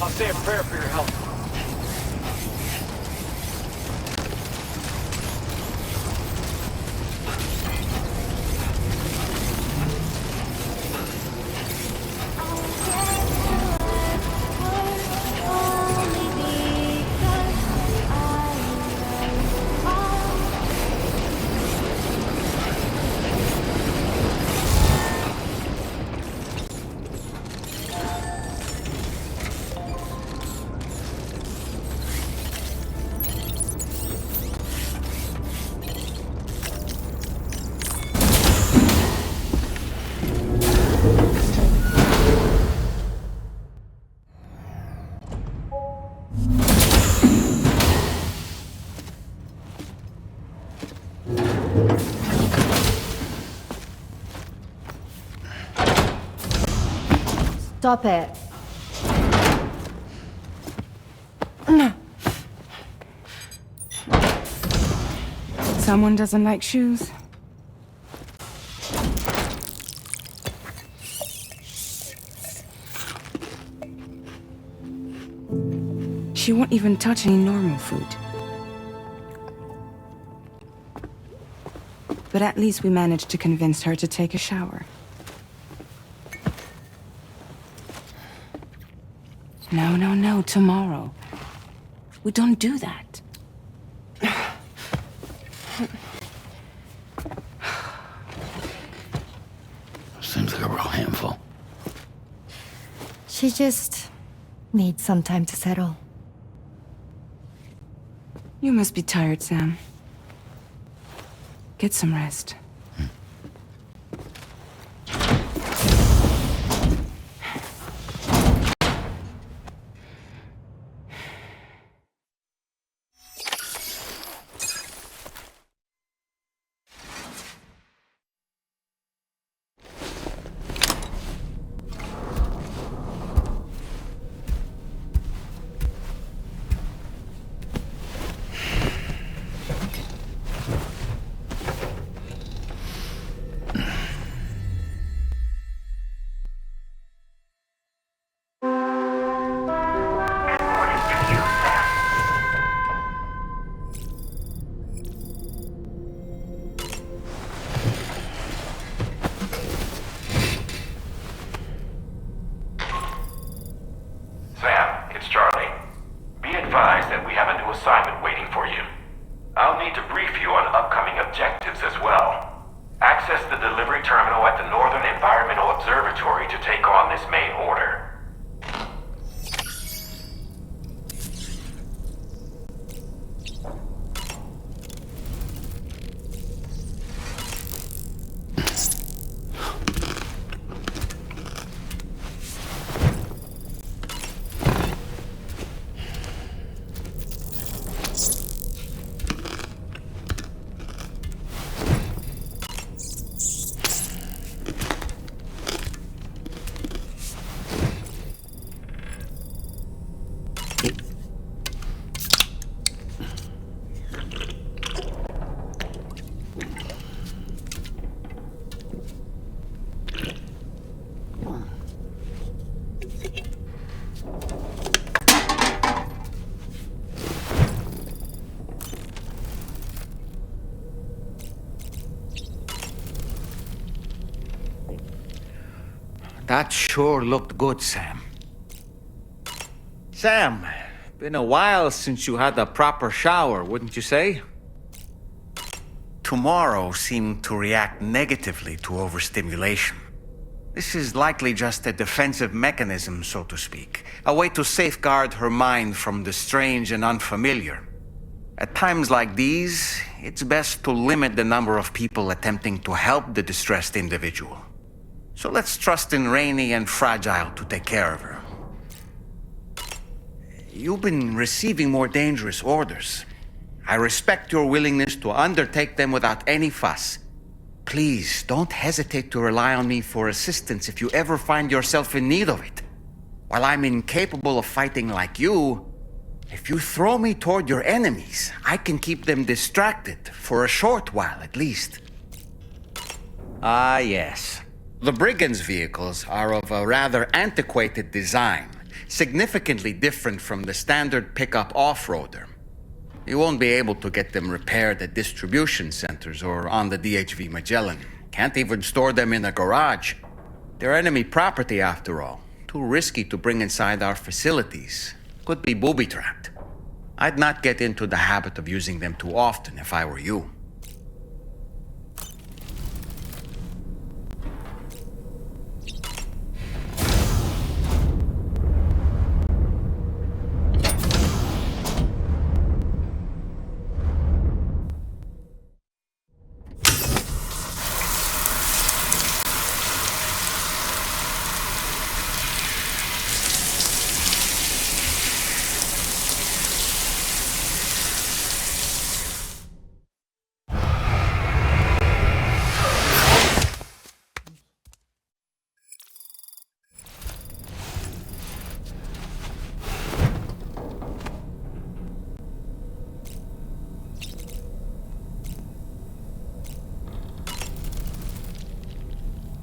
I'll say a prayer for your help. Stop it. Someone doesn't like shoes? She won't even touch any normal food. But at least we managed to convince her to take a shower. No, tomorrow. We don't do that. Seems like a real handful. She just needs some time to settle. You must be tired, Sam. Get some rest. assignment waiting for you. I'll need to brief you on upcoming objectives as well. Access the delivery terminal at the Northern Environmental Observatory to take on this main order. That sure looked good, Sam. Sam, been a while since you had a proper shower, wouldn't you say? Tomorrow seemed to react negatively to overstimulation. This is likely just a defensive mechanism, so to speak. A way to safeguard her mind from the strange and unfamiliar. At times like these, it's best to limit the number of people attempting to help the distressed individual. So let's trust in Rainey and Fragile to take care of her. You've been receiving more dangerous orders. I respect your willingness to undertake them without any fuss. Please, don't hesitate to rely on me for assistance if you ever find yourself in need of it. While I'm incapable of fighting like you, if you throw me toward your enemies, I can keep them distracted, for a short while at least. Ah, yes. The brigands' vehicles are of a rather antiquated design, significantly different from the standard pickup off-roader. You won't be able to get them repaired at distribution centers or on the DHV Magellan. Can't even store them in a garage. They're enemy property after all. Too risky to bring inside our facilities. Could be booby-trapped. I'd not get into the habit of using them too often if I were you.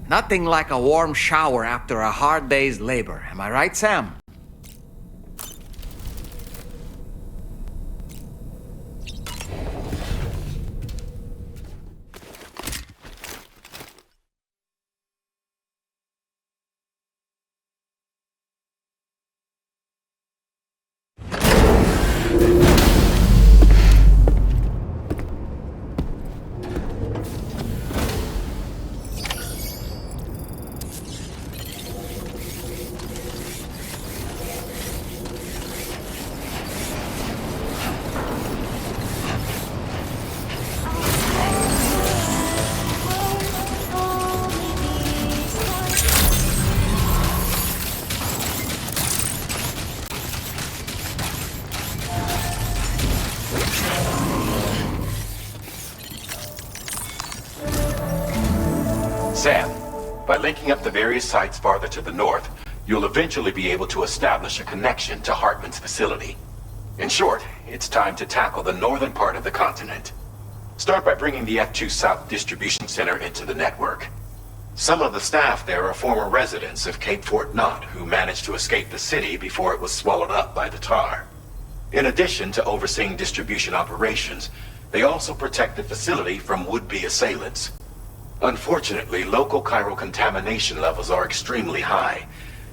Nothing like a warm shower after a hard day's labor. Am I right, Sam? Sam, by linking up the various sites farther to the north, you'll eventually be able to establish a connection to Hartman's facility. In short, it's time to tackle the northern part of the continent. Start by bringing the F2 South Distribution Center into the network. Some of the staff there are former residents of Cape Fort Knott who managed to escape the city before it was swallowed up by the tar. In addition to overseeing distribution operations, they also protect the facility from would-be assailants. Unfortunately, local chiral contamination levels are extremely high,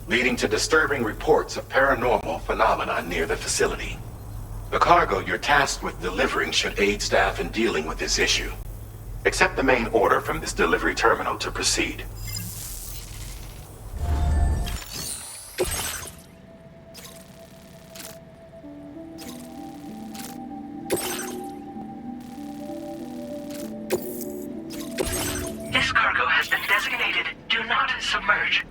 leading to disturbing reports of paranormal phenomena near the facility. The cargo you're tasked with delivering should aid staff in dealing with this issue. Accept the main order from this delivery terminal to proceed. This cargo has been designated Do Not Submerge.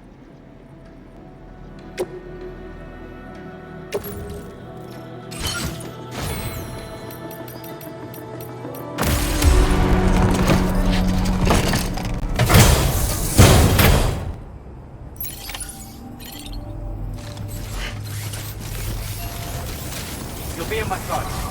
You'll be in my thoughts.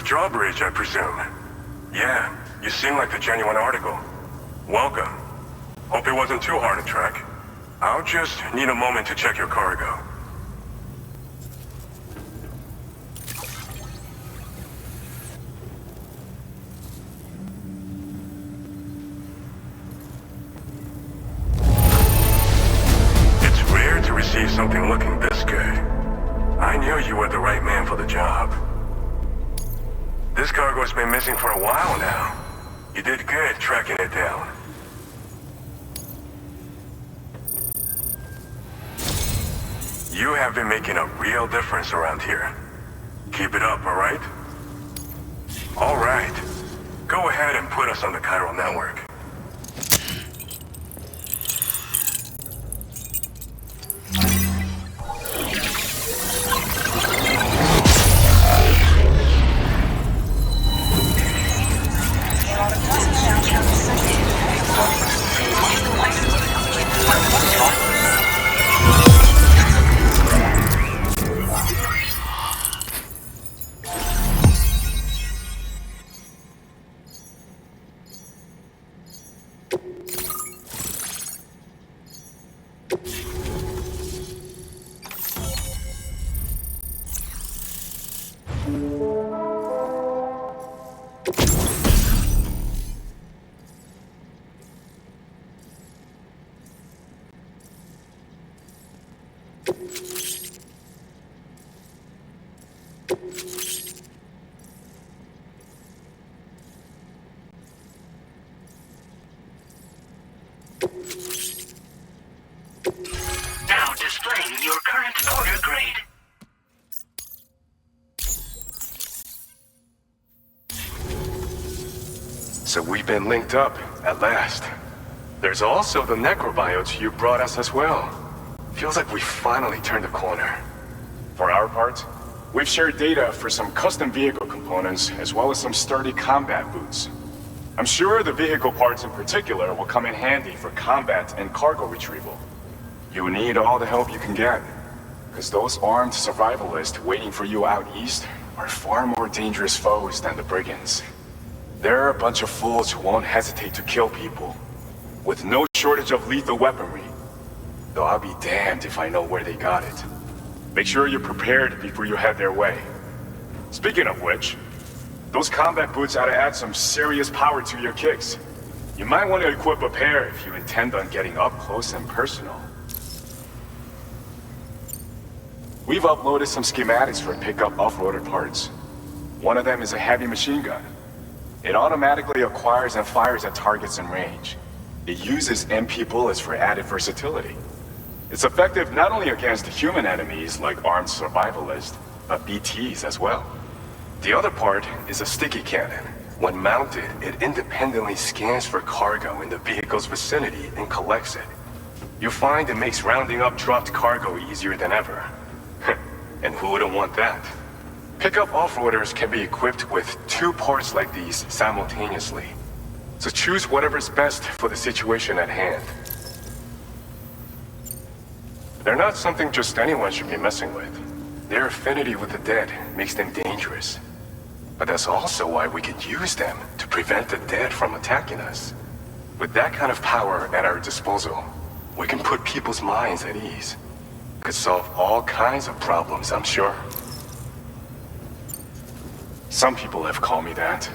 drawbridge, I presume. Yeah, you seem like the genuine article. Welcome. Hope it wasn't too hard to track. I'll just need a moment to check your cargo. It's rare to receive something looking this good. I knew you were the right man for the job. This cargo's been missing for a while now. You did good tracking it down. You have been making a real difference around here. Keep it up, alright? Alright. Go ahead and put us on the chiral network. Now displaying your current order grade. So we've been linked up, at last. There's also the Necrobites you brought us as well. Feels like we finally turned a corner. For our part, we've shared data for some custom vehicle components, as well as some sturdy combat boots. I'm sure the vehicle parts in particular will come in handy for combat and cargo retrieval. You need all the help you can get, because those armed survivalists waiting for you out east are far more dangerous foes than the brigands. They're a bunch of fools who won't hesitate to kill people, with no shortage of lethal weaponry. Though I'll be damned if I know where they got it. Make sure you're prepared before you head their way. Speaking of which, those combat boots ought to add some serious power to your kicks. You might want to equip a pair if you intend on getting up close and personal. We've uploaded some schematics for pickup off-roader parts. One of them is a heavy machine gun. It automatically acquires and fires at targets in range. It uses MP bullets for added versatility. It's effective not only against human enemies like armed survivalists, but BTs as well. The other part is a sticky cannon. When mounted, it independently scans for cargo in the vehicle's vicinity and collects it. You'll find it makes rounding up dropped cargo easier than ever. And who wouldn't want that? Pickup off-roaders can be equipped with 2 parts like these simultaneously. So choose whatever's best for the situation at hand. They're not something just anyone should be messing with. Their affinity with the dead makes them dangerous. But that's also why we can use them to prevent the dead from attacking us. With that kind of power at our disposal, we can put people's minds at ease. Could solve all kinds of problems, I'm sure. Some people have called me that.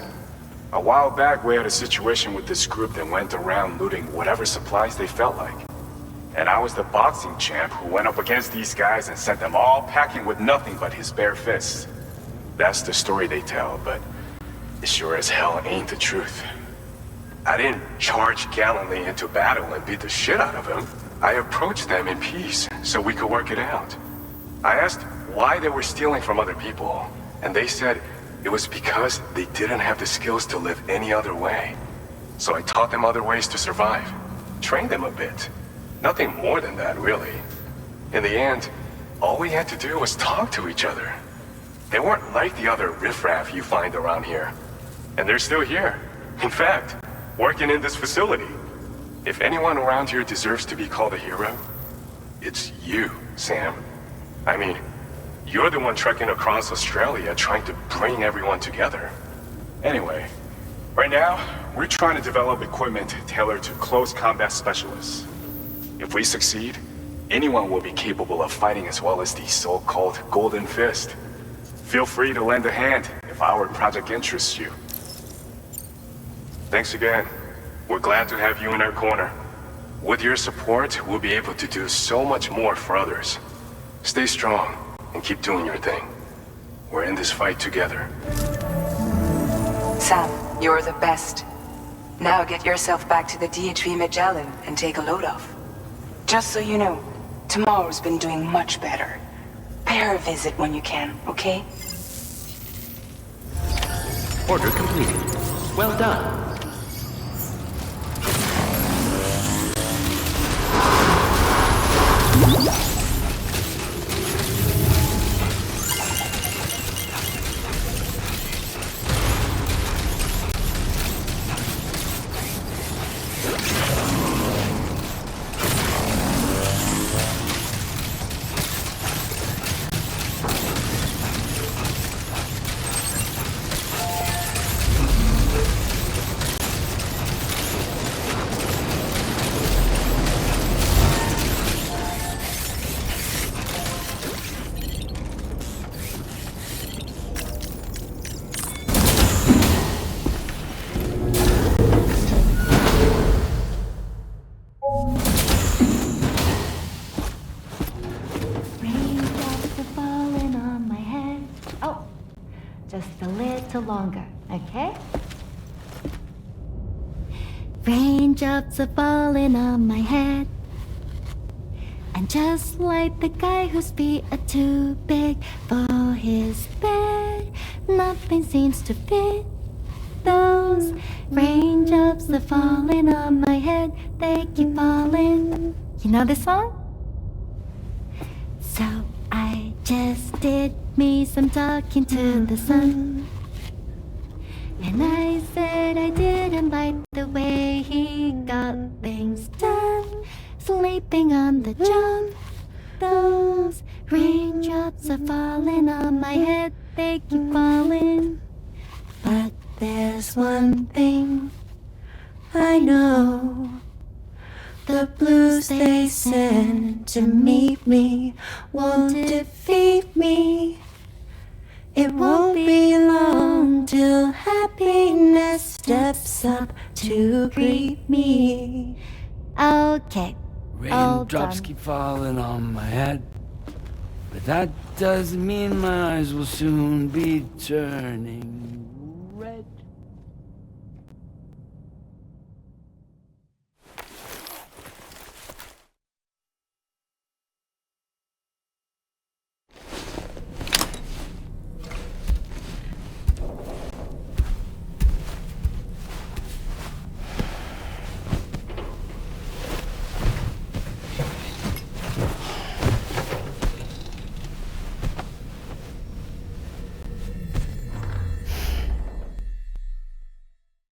A while back, we had a situation with this group that went around looting whatever supplies they felt like. And I was the boxing champ who went up against these guys and sent them all packing with nothing but his bare fists. That's the story they tell, but it sure as hell ain't the truth. I didn't charge gallantly into battle and beat the shit out of them. I approached them in peace so we could work it out. I asked why they were stealing from other people, and they said it was because they didn't have the skills to live any other way. So I taught them other ways to survive, trained them a bit. Nothing more than that, really. In the end, all we had to do was talk to each other. They weren't like the other riffraff you find around here. And they're still here. In fact, working in this facility. If anyone around here deserves to be called a hero, it's you, Sam. I mean, You're the one trekking across Australia trying to bring everyone together. Anyway, right now, we're trying to develop equipment tailored to close combat specialists. If we succeed, anyone will be capable of fighting as well as the so-called Golden Fist. Feel free to lend a hand if our project interests you. Thanks again. We're glad to have you in our corner. With your support, we'll be able to do so much more for others. Stay strong and keep doing your thing. We're in this fight together. Sam, you're the best. Now get yourself back to the DHV Magellan and take a load off. Just so you know, tomorrow's been doing much better. Pay her a visit when you can, okay? Order completed. Well done. Raindrops are falling on my head. Oh, just a little longer, okay? Raindrops are falling on my head. And just like the guy whose feet are too big for his bed, nothing seems to fit. Those raindrops are falling on my head, they keep falling. You know this song? So I just did me some talking to the sun. And I said I didn't like the way he got things done. Sleeping on the job. Those raindrops are falling on my head, they keep falling. But there's one thing I know. The blues they send to meet me won't defeat me. It won't be long till happiness steps up to greet me. Okay. Raindrops keep falling on my head, but that doesn't mean my eyes will soon be turning